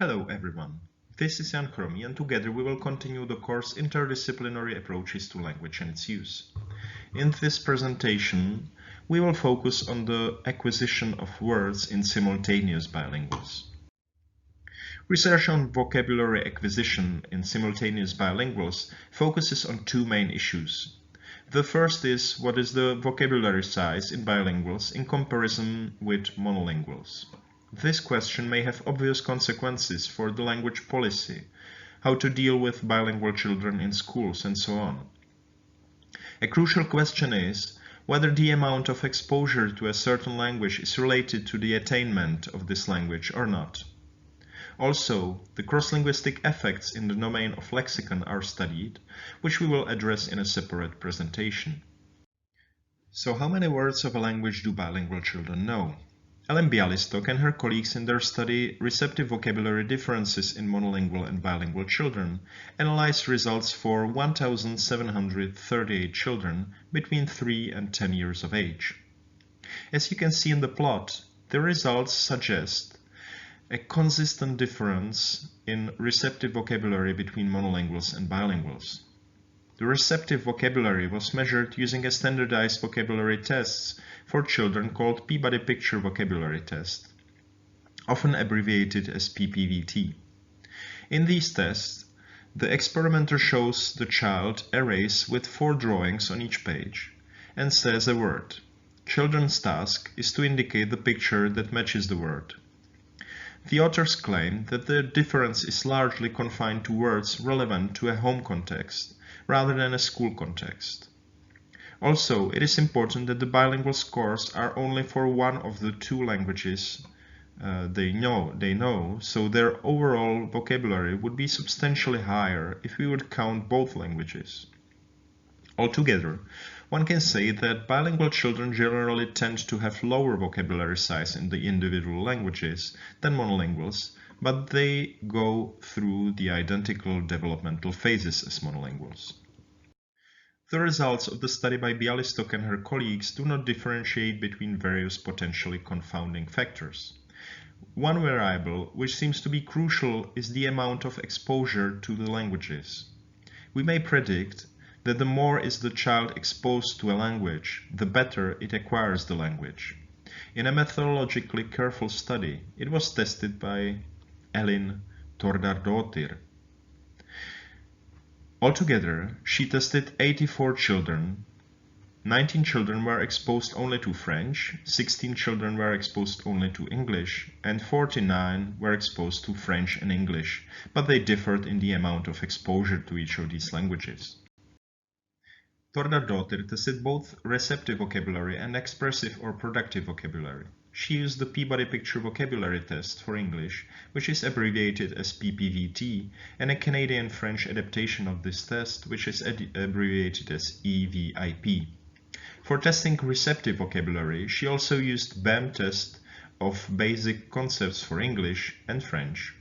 Hello everyone, this is Chromý and together we will continue the course Interdisciplinary Approaches to Language and its Use. In this presentation, we will focus on the acquisition of words in simultaneous bilinguals. Research on vocabulary acquisition in simultaneous bilinguals focuses on two main issues. The first is what is the vocabulary size in bilinguals in comparison with monolinguals. This question may have obvious consequences for the language policy, how to deal with bilingual children in schools, and so on. A crucial question is whether the amount of exposure to a certain language is related to the attainment of this language or not. Also, the cross-linguistic effects in the domain of lexicon are studied, which we will address in a separate presentation. So how many words of a language do bilingual children know? Bialystok and her colleagues in their study Receptive Vocabulary Differences in Monolingual and Bilingual Children analyzed results for 1,738 children between 3 and 10 years of age. As you can see in the plot, the results suggest a consistent difference in receptive vocabulary between monolinguals and bilinguals. The receptive vocabulary was measured using a standardized vocabulary tests for children called Peabody Picture Vocabulary Test, often abbreviated as PPVT. In these tests, the experimenter shows the child arrays with 4 drawings on each page and says a word. Children's task is to indicate the picture that matches the word. The authors claim that the difference is largely confined to words relevant to a home context rather than a school context. Also, it is important that the bilingual scores are only for one of the 2 languages they know, so their overall vocabulary would be substantially higher if we would count both languages. Altogether, one can say that bilingual children generally tend to have lower vocabulary size in the individual languages than monolinguals, but they go through the identical developmental phases as monolinguals. The results of the study by Bialystok and her colleagues do not differentiate between various potentially confounding factors. One variable which seems to be crucial is the amount of exposure to the languages. We may predict that the more is the child exposed to a language, the better it acquires the language. In a methodologically careful study, it was tested by THORDARDOTTIR. Altogether, she tested 84 children. 19 children were exposed only to French, 16 children were exposed only to English, and 49 were exposed to French and English, but they differed in the amount of exposure to each of these languages. THORDARDOTTIR tested both receptive vocabulary and expressive or productive vocabulary. She used the Peabody Picture Vocabulary Test for English, which is abbreviated as PPVT, and a Canadian-French adaptation of this test, which is abbreviated as EVIP. For testing receptive vocabulary, she also used BAM test of basic concepts for English and French.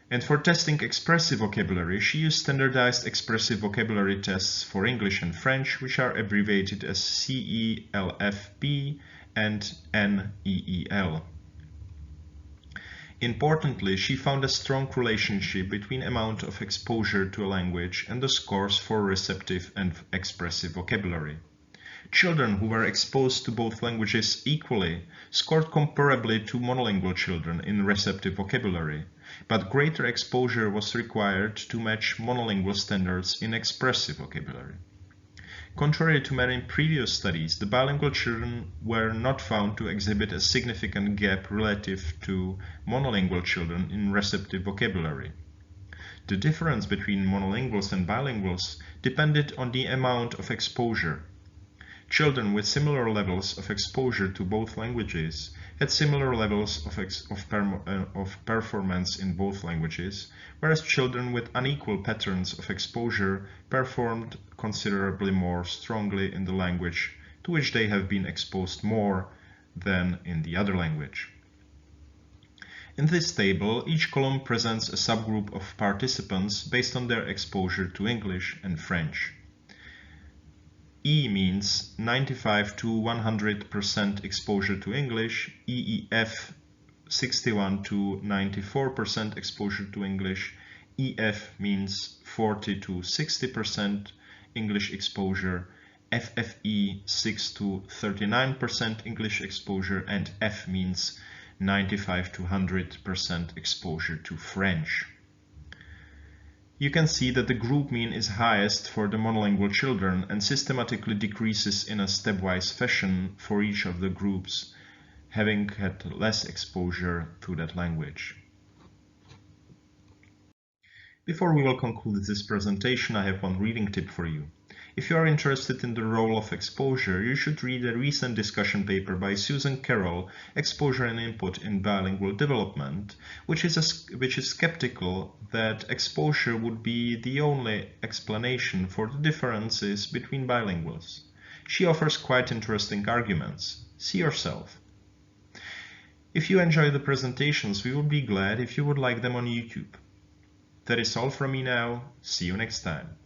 And for testing expressive vocabulary, she used standardized expressive vocabulary tests for English and French, which are abbreviated as CELFP and NEEL. Importantly, she found a strong relationship between amount of exposure to a language and the scores for receptive and expressive vocabulary. Children who were exposed to both languages equally scored comparably to monolingual children in receptive vocabulary, but greater exposure was required to match monolingual standards in expressive vocabulary. Contrary to many previous studies, the bilingual children were not found to exhibit a significant gap relative to monolingual children in receptive vocabulary. The difference between monolinguals and bilinguals depended on the amount of exposure. Children with similar levels of exposure to both languages had similar levels of performance in both languages, whereas children with unequal patterns of exposure performed considerably more strongly in the language to which they have been exposed more than in the other language. In this table, each column presents a subgroup of participants based on their exposure to English and French. E means 95 to 100% exposure to English, EEF 61 to 94% exposure to English. EF means 40 to 60% English exposure. FFE 6 to 39% English exposure, and F means 95 to 100% exposure to French. You can see that the group mean is highest for the monolingual children and systematically decreases in a stepwise fashion for each of the groups, having had less exposure to that language. Before we will conclude this presentation, I have one reading tip for you. If you are interested in the role of exposure, you should read a recent discussion paper by Susan Carroll, Exposure and Input in Bilingual Development, which is skeptical that exposure would be the only explanation for the differences between bilinguals. She offers quite interesting arguments. See yourself. If you enjoy the presentations, we would be glad if you would like them on YouTube. That is all from me now. See you next time.